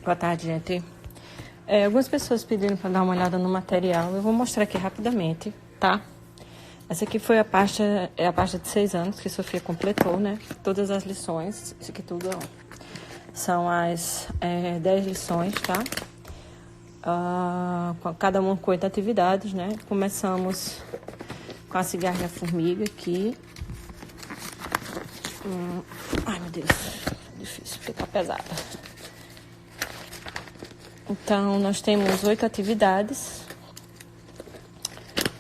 Boa tarde, gente. Algumas pessoas pediram para dar uma olhada no material. Eu vou mostrar aqui rapidamente, tá? Essa aqui foi a pasta de 6 anos que a Sofia completou, né? Todas as lições. Isso aqui tudo, ó, são as 10 lições, tá? Cada uma com 8 atividades, né? Começamos com a cigarra e a formiga aqui. Ai, meu Deus. Difícil, porque tá pesada. Então, nós temos 8 atividades.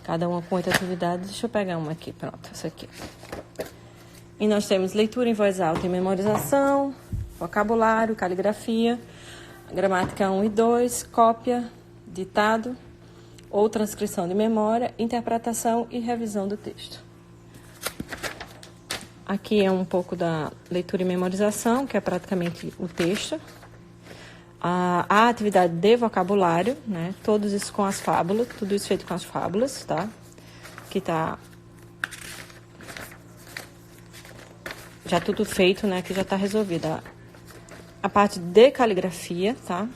Cada uma com 8 atividades. Deixa eu pegar uma aqui, pronto, essa aqui. E nós temos leitura em voz alta e memorização, vocabulário, caligrafia, gramática 1 e 2, cópia, ditado ou transcrição de memória, interpretação e revisão do texto. Aqui é um pouco da leitura e memorização, que é praticamente o texto. A atividade de vocabulário, né? Todos isso com as fábulas, tudo isso feito com as fábulas, tá? Que tá já tudo feito, né? Que já tá resolvida. A parte de caligrafia, tá?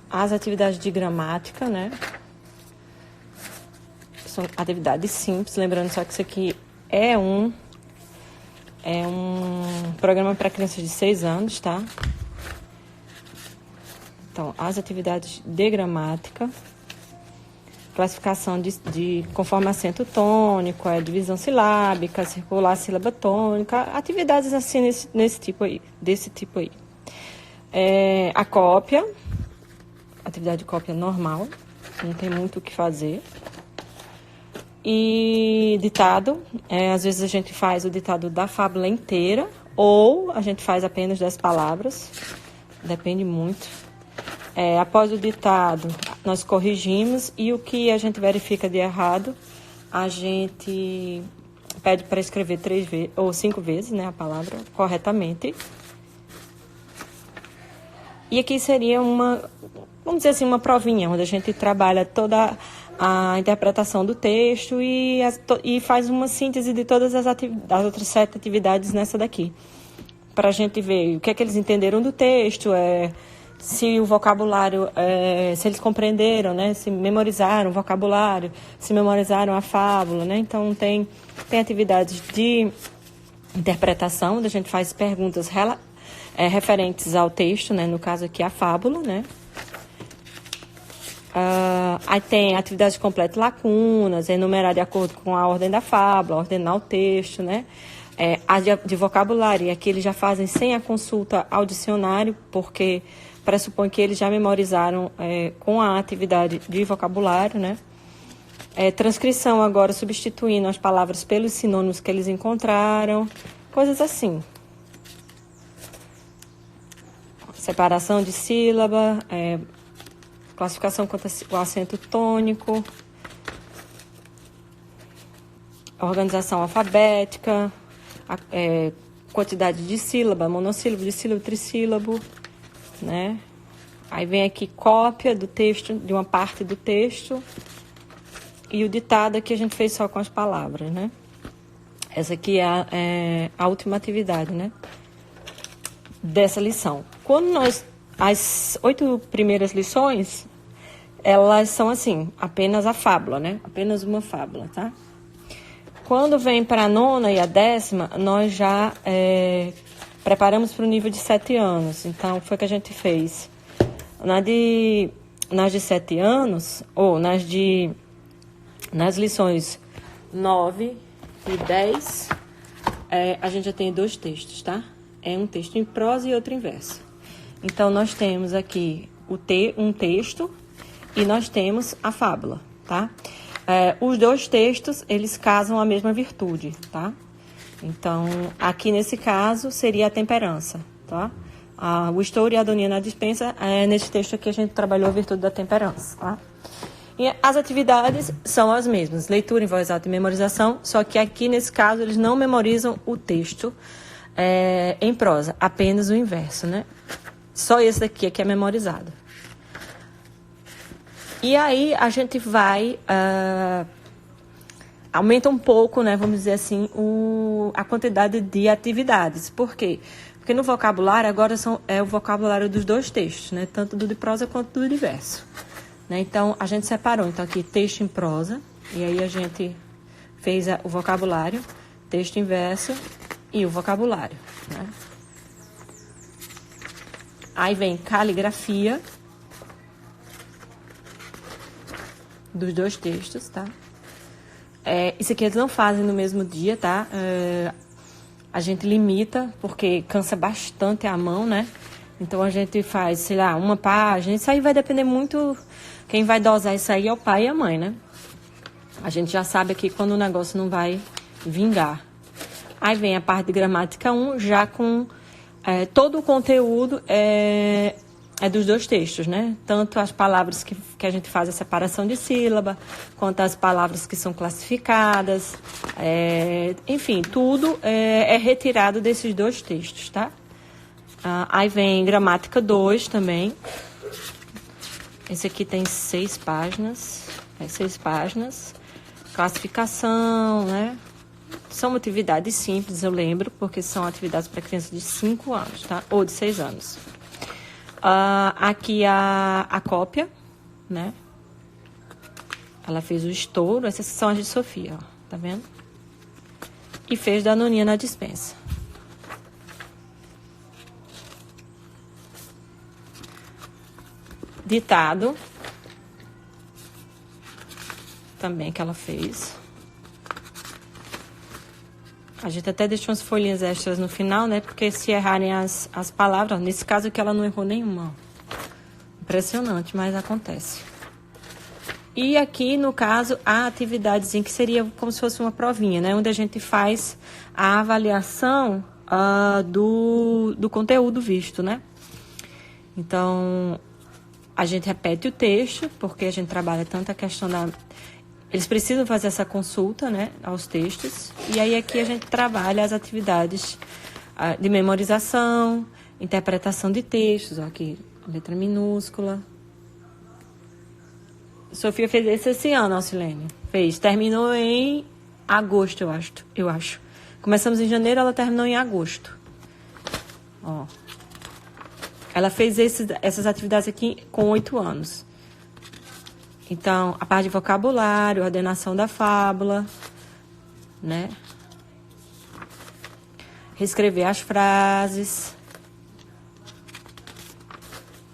As atividades de gramática, né? São atividades simples, lembrando só que isso aqui é um programa para crianças de 6 anos, tá? Então, as atividades de gramática, classificação conforme acento tônico, divisão silábica, circular a sílaba tônica, atividades assim desse tipo aí. A cópia, atividade de cópia normal, não tem muito o que fazer. E ditado, às vezes a gente faz o ditado da fábula inteira ou a gente faz apenas 10 palavras, depende muito. Após o ditado, nós corrigimos e o que a gente verifica de errado, a gente pede para escrever 3 vezes ou 5 vezes, né, a palavra corretamente. E aqui seria vamos dizer assim, uma provinha, onde a gente trabalha toda a interpretação do texto e faz uma síntese de todas as outras 7 atividades nessa daqui. Para a gente ver o que é que eles entenderam do texto, se o vocabulário, se eles compreenderam, né? Se memorizaram o vocabulário, se memorizaram a fábula, né? Então, tem atividades de interpretação, onde a gente faz perguntas referentes ao texto, né? No caso aqui, a fábula, né? Aí tem atividade completa lacunas, enumerar de acordo com a ordem da fábula, ordenar o texto, né? A de vocabulário, aqui eles já fazem sem a consulta ao dicionário, porque pressupõe que eles já memorizaram com a atividade de vocabulário, né? Transcrição agora, substituindo as palavras pelos sinônimos que eles encontraram, coisas assim. Separação de sílaba, classificação quanto ao acento tônico, organização alfabética, quantidade de sílaba, monossílabo, dissílabo, trissílabo, né? Aí vem aqui cópia do texto, de uma parte do texto, e o ditado aqui a gente fez só com as palavras, né? Essa aqui é a última atividade, né? Dessa lição. As 8 primeiras lições, elas são assim, apenas a fábula, né? Apenas uma fábula, tá? Quando vem para a 9ª e a 10ª, nós já preparamos para o nível de 7 anos. Então, foi o que a gente fez. Nas de 7 anos, ou nas lições 9 e 10, a gente já tem 2 textos, tá? É um texto em prosa e outro em verso. Então, nós temos aqui um texto e nós temos a fábula, tá? Os 2 textos, eles casam a mesma virtude, tá? Então, aqui nesse caso, seria a temperança, tá? O estouro e a adonia na dispensa, nesse texto aqui a gente trabalhou a virtude da temperança, tá? E as atividades são as mesmas, leitura em voz alta e memorização, só que aqui nesse caso eles não memorizam o texto em prosa, apenas o inverso, né? Só esse daqui é que é memorizado. E aí a gente vai aumenta um pouco, né, vamos dizer assim, a quantidade de atividades. Por quê? Porque no vocabulário agora é o vocabulário dos dois textos, né, tanto do de prosa quanto do de verso. Né? Então, a gente separou, então, aqui texto em prosa, e aí a gente fez o vocabulário, texto em verso e o vocabulário. Né? Aí vem caligrafia dos dois textos, tá? Isso aqui eles não fazem no mesmo dia, tá? A gente limita, porque cansa bastante a mão, né? Então, a gente faz, sei lá, uma página. Isso aí vai depender muito... Quem vai dosar isso aí é o pai e a mãe, né? A gente já sabe aqui quando o negócio não vai vingar. Aí vem a parte de gramática 1, já com todo o conteúdo é dos dois textos, né? Tanto as palavras que a gente faz a separação de sílaba, quanto as palavras que são classificadas. Enfim, tudo é retirado desses dois textos, tá? Aí vem gramática 2 também. Esse aqui tem 6 páginas. 6 páginas. Classificação, né? São atividades simples, eu lembro, porque são atividades para crianças de 5 anos, tá? Ou de 6 anos. Aqui a cópia, né? Ela fez o estouro. Essas são as de Sofia, ó. Tá vendo? E fez da Noninha na dispensa. Ditado. Também que ela fez. A gente até deixou umas folhinhas extras no final, né? Porque se errarem as palavras... Nesse caso aqui ela não errou nenhuma. Impressionante, mas acontece. E aqui, no caso, a atividadezinha que seria como se fosse uma provinha, né? Onde a gente faz a avaliação do conteúdo visto, né? Então, a gente repete o texto, porque a gente trabalha tanto a questão da... Eles precisam fazer essa consulta, né, aos textos. E aí aqui a gente trabalha as atividades de memorização, interpretação de textos. Ó, aqui, letra minúscula. Sofia fez esse ano, Alcilene. Terminou em agosto, eu acho. Começamos em janeiro, ela terminou em agosto. Ó. Ela fez essas atividades aqui com 8 anos. Então, a parte de vocabulário, ordenação da fábula, né? Reescrever as frases.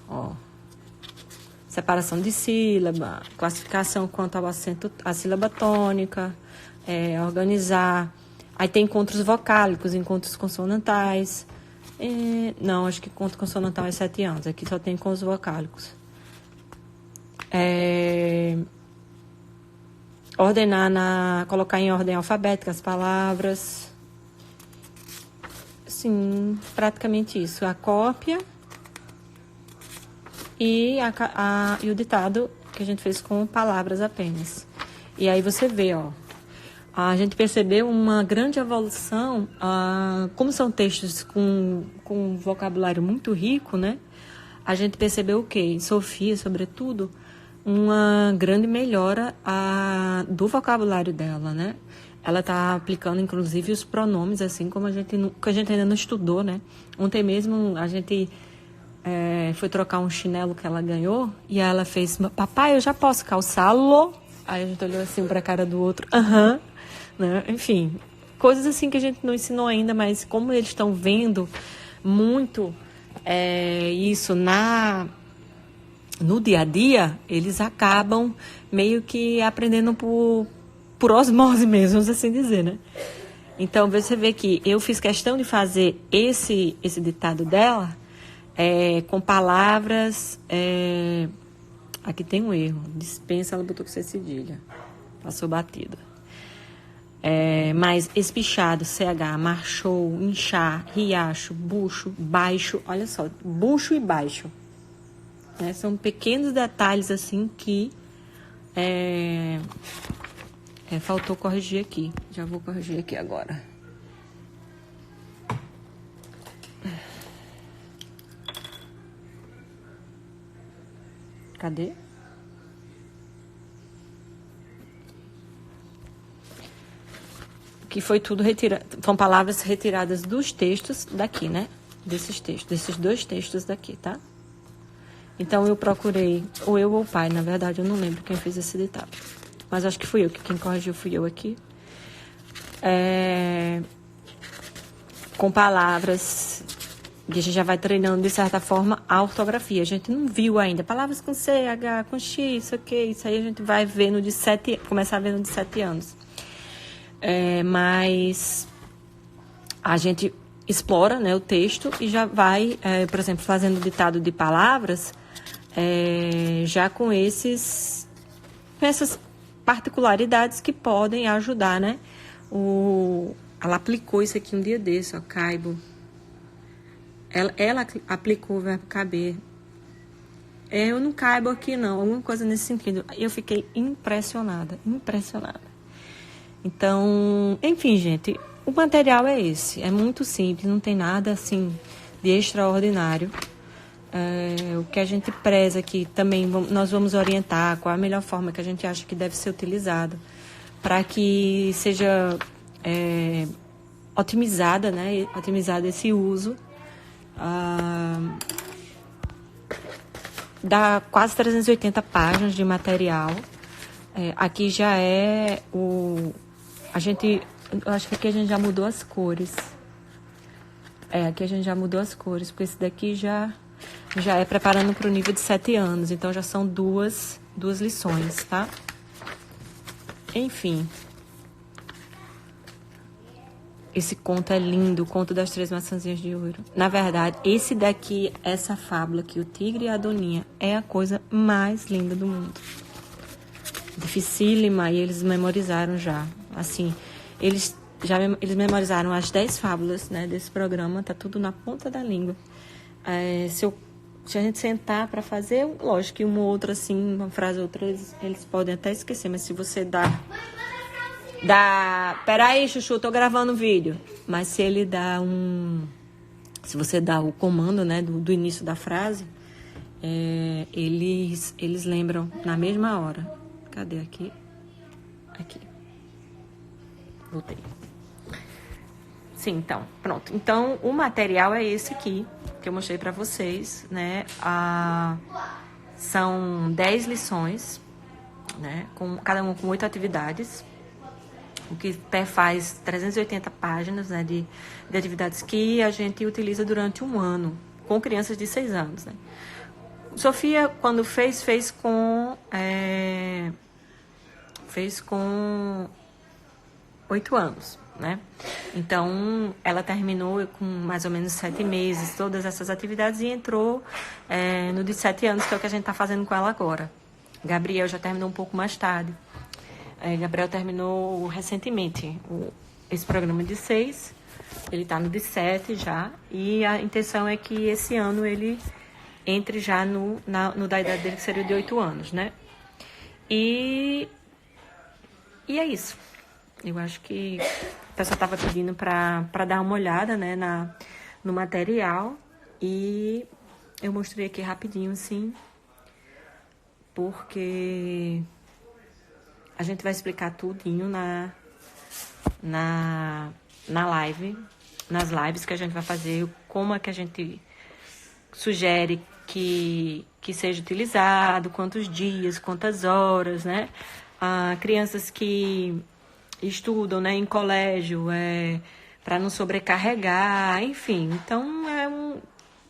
Ó. Separação de sílaba, classificação quanto ao acento, a sílaba tônica, organizar. Aí tem encontros vocálicos, encontros consonantais. Não, acho que encontro consonantal é 7 anos. Aqui só tem encontros vocálicos. Colocar em ordem alfabética as palavras. Sim, praticamente isso. A cópia e o ditado que a gente fez com palavras apenas. E aí você vê, ó. A gente percebeu uma grande evolução, como são textos com um vocabulário muito rico, né? A gente percebeu o quê? Em Sofia, sobretudo, uma grande melhora do vocabulário dela, né? Ela está aplicando, inclusive, os pronomes, assim como a gente ainda não estudou, né? Ontem mesmo a gente foi trocar um chinelo que ela ganhou e ela fez: papai, eu já posso calçá-lo? Aí a gente olhou assim para a cara do outro, aham. Né? Enfim, coisas assim que a gente não ensinou ainda, mas como eles estão vendo muito isso no dia a dia, eles acabam meio que aprendendo por osmose mesmo, vamos assim dizer, né? Então, você vê que eu fiz questão de fazer esse ditado dela com palavras... aqui tem um erro. Dispensa, ela botou com C cedilha. Passou batida. Mas espichado, CH, marchou, inchar, riacho, bucho, baixo. Olha só, bucho e baixo. São pequenos detalhes assim que faltou corrigir aqui. Já vou corrigir aqui agora. Cadê? que foi tudo retirado, são palavras retiradas dos textos daqui, né? Desses textos, desses dois textos daqui, tá? Então, eu procurei, ou eu ou o pai, na verdade, eu não lembro quem fez esse ditado. Mas acho que fui eu, que quem corrigiu fui eu aqui. Com palavras que a gente já vai treinando, de certa forma, a ortografia. A gente não viu ainda. Palavras com C, H, com X, isso aqui, isso aí a gente vai ver no de 7, começar a ver no de 7 anos. Mas a gente explora, né, o texto e já vai, por exemplo, fazendo ditado de palavras, já com essas particularidades que podem ajudar, né? Ela aplicou isso aqui um dia desse, ó, caibo. Ela aplicou o verbo caber. Eu não caibo aqui, não. Alguma coisa nesse sentido. Eu fiquei impressionada. Então, enfim, gente, o material é esse. É muito simples, não tem nada, assim, de extraordinário. O que a gente preza aqui também, nós vamos orientar qual a melhor forma que a gente acha que deve ser utilizado para que seja otimizada, né? Otimizado esse uso. Dá quase 380 páginas de material. Aqui já é o... eu acho que aqui a gente já mudou as cores. Aqui a gente já mudou as cores, porque esse daqui já é preparando para o nível de 7 anos. Então, já são duas lições, tá? Enfim. Esse conto é lindo, o conto das 3 maçãzinhas de ouro. Na verdade, esse daqui, essa fábula aqui, o Tigre e a Doninha, é a coisa mais linda do mundo. Dificílima, e eles memorizaram já. Assim, eles memorizaram as 10 fábulas, né, desse programa, tá tudo na ponta da língua. Se a gente sentar para fazer, lógico que uma ou outra, assim, uma frase ou outra, eles podem até esquecer, mas se você peraí, Chuchu, tô gravando vídeo. Mas se ele dá se você dá o comando, né, do início da frase, eles lembram na mesma hora. Cadê aqui? Aqui. Voltei. Sim, então, pronto. Então, o material é esse aqui, que eu mostrei pra vocês, né? São 10 lições, né? Cada uma com 8 atividades. O que faz 380 páginas, né, de atividades que a gente utiliza durante um ano, com crianças de 6 anos, né? Sofia, quando fez com 8 anos, né? Então, ela terminou com mais ou menos 7 meses, todas essas atividades, e entrou no de 7 anos, que é o que a gente está fazendo com ela agora. Gabriel já terminou um pouco mais tarde. Gabriel terminou recentemente esse programa de 6, ele está no de 7 já, e a intenção é que esse ano ele entre já no da idade dele, que seria o de 8 anos, né? E é isso. Eu acho que o pessoal estava pedindo para dar uma olhada, né, no material, e eu mostrei aqui rapidinho, assim, porque a gente vai explicar tudinho na live, nas lives que a gente vai fazer, como é que a gente sugere que seja utilizado, quantos dias, quantas horas, né? Crianças que estudam, né, em colégio, para não sobrecarregar, enfim. Então,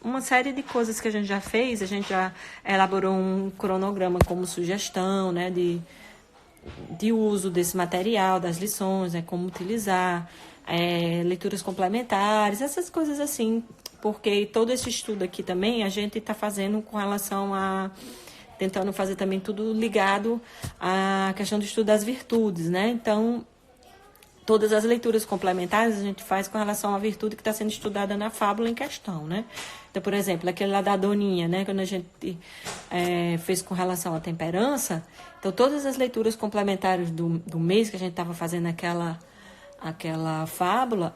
uma série de coisas que a gente já fez. A gente já elaborou um cronograma como sugestão, né, de uso desse material, das lições, né, como utilizar, leituras complementares, essas coisas assim, porque todo esse estudo aqui também a gente está fazendo com relação tentando fazer também tudo ligado à questão do estudo das virtudes, né? Então, todas as leituras complementares a gente faz com relação à virtude que está sendo estudada na fábula em questão, né? Então, por exemplo, aquele lá da Doninha, né? Quando a gente fez com relação à temperança, então todas as leituras complementares do mês que a gente estava fazendo aquela fábula,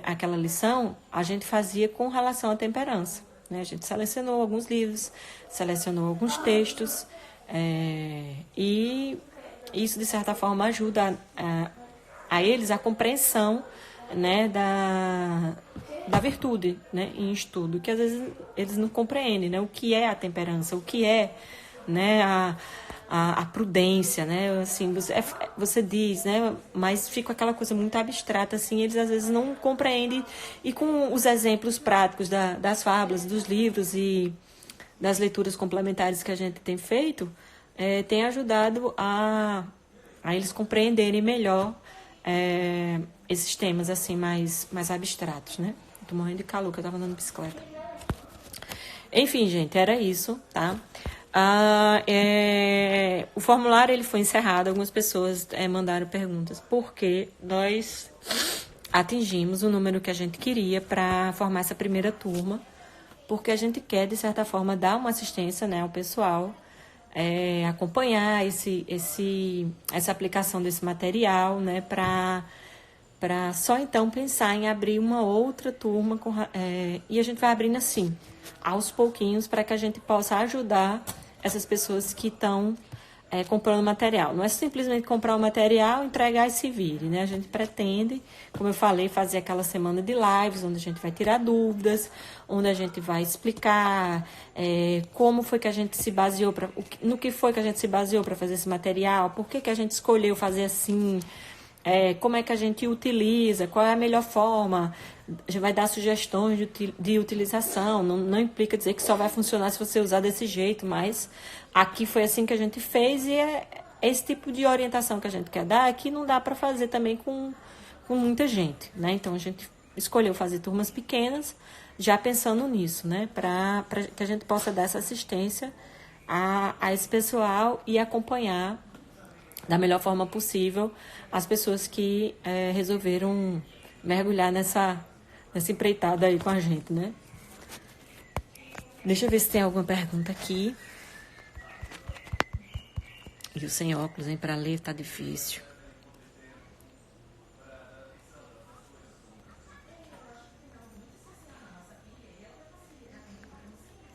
aquela lição, a gente fazia com relação à temperança, né? A gente selecionou alguns livros, selecionou alguns textos, e isso, de certa forma, ajuda a eles a compreensão, né, da virtude, né, em estudo, que às vezes eles não compreendem, né, o que é a temperança, o que é, né, a prudência, né, assim, você diz, né, mas fica aquela coisa muito abstrata, assim, eles às vezes não compreendem, e com os exemplos práticos das fábulas, dos livros e das leituras complementares que a gente tem feito, tem ajudado a eles compreenderem melhor esses temas, assim, mais abstratos, né. Tô morrendo de calor, que eu tava andando de bicicleta. Enfim, gente, era isso, tá? O formulário ele foi encerrado, algumas pessoas mandaram perguntas, porque nós atingimos o número que a gente queria para formar essa primeira turma, porque a gente quer, de certa forma, dar uma assistência, né, ao pessoal, acompanhar essa aplicação desse material, né, para só então pensar em abrir uma outra turma, e a gente vai abrindo assim, aos pouquinhos, para que a gente possa ajudar essas pessoas que estão comprando material. Não é simplesmente comprar o material, entregar e se vire, né? A gente pretende, como eu falei, fazer aquela semana de lives, onde a gente vai tirar dúvidas, onde a gente vai explicar como foi que a gente se baseou, no que foi que a gente se baseou para fazer esse material, por que a gente escolheu fazer assim, como é que a gente utiliza, qual é a melhor forma. A gente vai dar sugestões de utilização, não implica dizer que só vai funcionar se você usar desse jeito, mas aqui foi assim que a gente fez, e é esse tipo de orientação que a gente quer dar, aqui não dá para fazer também com muita gente, né? Então a gente escolheu fazer turmas pequenas, já pensando nisso, né? Para que a gente possa dar essa assistência a esse pessoal e acompanhar da melhor forma possível as pessoas que resolveram mergulhar nessa empreitada aí com a gente, né? Deixa eu ver se tem alguma pergunta aqui. E o sem óculos, hein? Para ler tá difícil.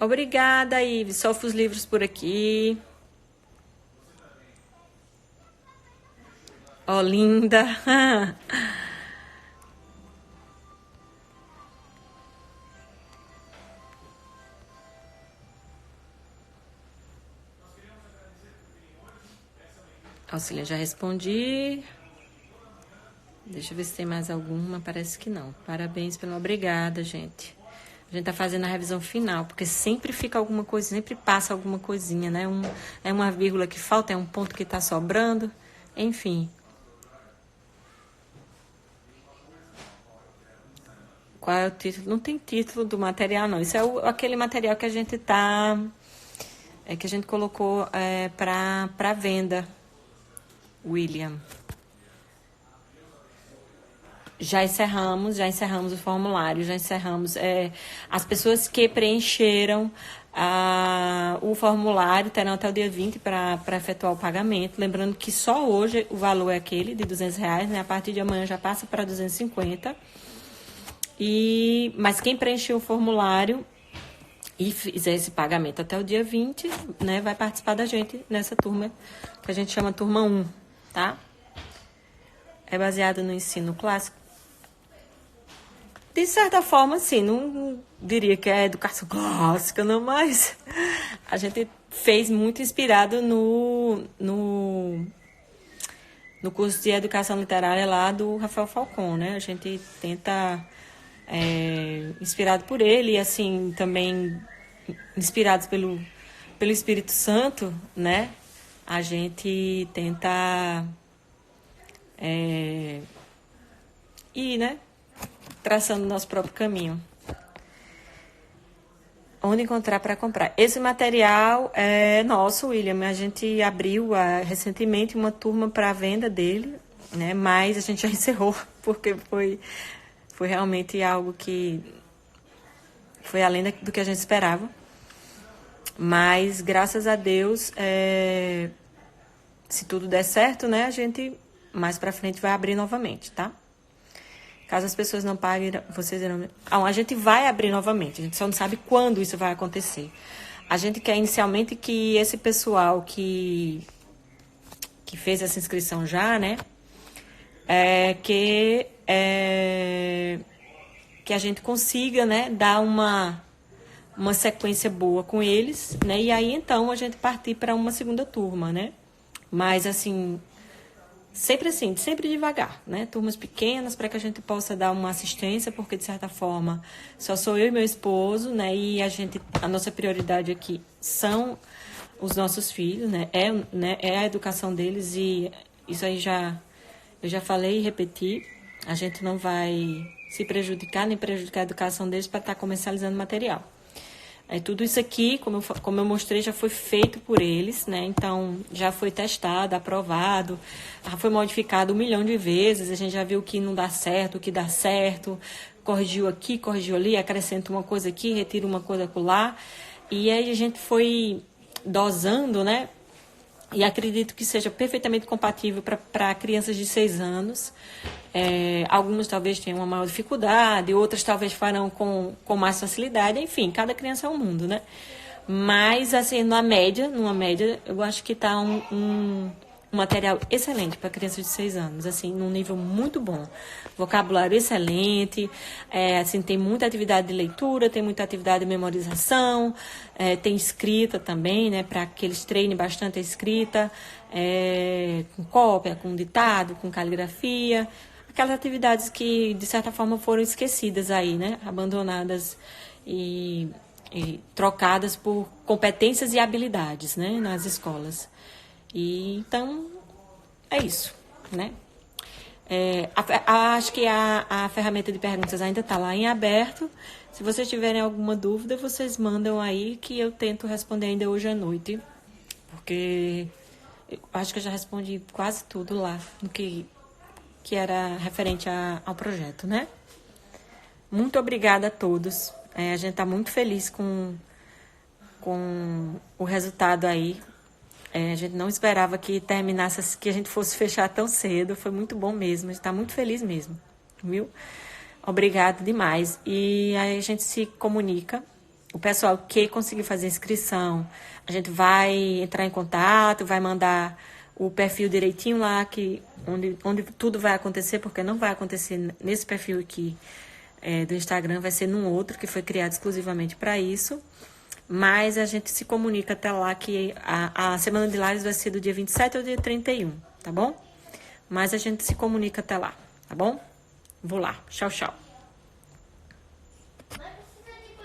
Obrigada, Ives. Sofre os livros por aqui. Ó, linda. Auxília, já respondi. Deixa eu ver se tem mais alguma. Parece que não. Parabéns pela... Obrigada, gente. A gente tá fazendo a revisão final, porque sempre fica alguma coisa, sempre passa alguma coisinha, né? É uma vírgula que falta, é um ponto que tá sobrando. Enfim. Qual é o título? Não tem título do material, não. Isso é aquele material que a gente tá... que a gente colocou para venda, William. Já encerramos o formulário, já encerramos. As pessoas que preencheram o formulário terão até o dia 20 para efetuar o pagamento. Lembrando que só hoje o valor é aquele de R$200, né? A partir de amanhã já passa para 250. Mas quem preencheu o formulário e fizer esse pagamento até o dia 20, né, vai participar da gente nessa turma, que a gente chama turma 1, tá? É baseado no ensino clássico. De certa forma, sim, não diria que é educação clássica, não, mas a gente fez muito inspirado no curso de educação literária lá do Rafael Falcon, né? A gente tenta, inspirado por ele, e assim, também inspirados pelo Espírito Santo, né? A gente tenta ir, né? Traçando o nosso próprio caminho. Onde encontrar para comprar? Esse material é nosso, William. A gente abriu recentemente uma turma para venda dele, né? Mas a gente já encerrou, porque foi realmente algo que foi além do que a gente esperava. Mas, graças a Deus, se tudo der certo, né? A gente, mais para frente, vai abrir novamente, tá? Caso as pessoas não paguem, vocês irão... a gente vai abrir novamente, a gente só não sabe quando isso vai acontecer. A gente quer inicialmente que esse pessoal que fez essa inscrição já, né, que a gente consiga, né, dar uma sequência boa com eles, né, e aí então a gente partir para uma segunda turma, né, mas assim, sempre devagar, né, turmas pequenas para que a gente possa dar uma assistência, porque de certa forma só sou eu e meu esposo, né, e a nossa prioridade aqui são os nossos filhos, né, é a educação deles, e isso aí eu já falei e repeti, a gente não vai se prejudicar nem prejudicar a educação deles para estar comercializando material. Tudo isso aqui, como eu mostrei, já foi feito por eles, né? Então, já foi testado, aprovado, já foi modificado 1 milhão de vezes, a gente já viu o que não dá certo, o que dá certo, corrigiu aqui, corrigiu ali, acrescenta uma coisa aqui, retira uma coisa acolá, e aí a gente foi dosando, né? E acredito que seja perfeitamente compatível para crianças de 6 anos. Algumas talvez tenham uma maior dificuldade, outras talvez farão com mais facilidade. Enfim, cada criança é um mundo, né? Mas, assim, numa média, eu acho que está um material excelente para crianças de 6 anos, assim, num nível muito bom. Vocabulário excelente, assim, tem muita atividade de leitura, tem muita atividade de memorização, tem escrita também, né, para que eles treinem bastante a escrita, com cópia, com ditado, com caligrafia, aquelas atividades que, de certa forma, foram esquecidas aí, né, abandonadas e trocadas por competências e habilidades, né, nas escolas. E então é isso, né? Acho que a ferramenta de perguntas ainda está lá em aberto. Se vocês tiverem alguma dúvida, vocês mandam aí que eu tento responder ainda hoje à noite, porque eu acho que eu já respondi quase tudo lá no que era referente ao projeto, né? Muito obrigada a todos. A gente está muito feliz com o resultado aí. A gente não esperava que terminasse, que a gente fosse fechar tão cedo. Foi muito bom mesmo. A gente está muito feliz mesmo, viu? Obrigado demais. E aí a gente se comunica. O pessoal que conseguir fazer inscrição, a gente vai entrar em contato, vai mandar o perfil direitinho lá, onde tudo vai acontecer, porque não vai acontecer nesse perfil aqui do Instagram, vai ser num outro que foi criado exclusivamente para isso. Mas a gente se comunica até lá, que a Semana de Lives vai ser do dia 27 ao dia 31, tá bom? Mas a gente se comunica até lá, tá bom? Vou lá. Tchau, tchau.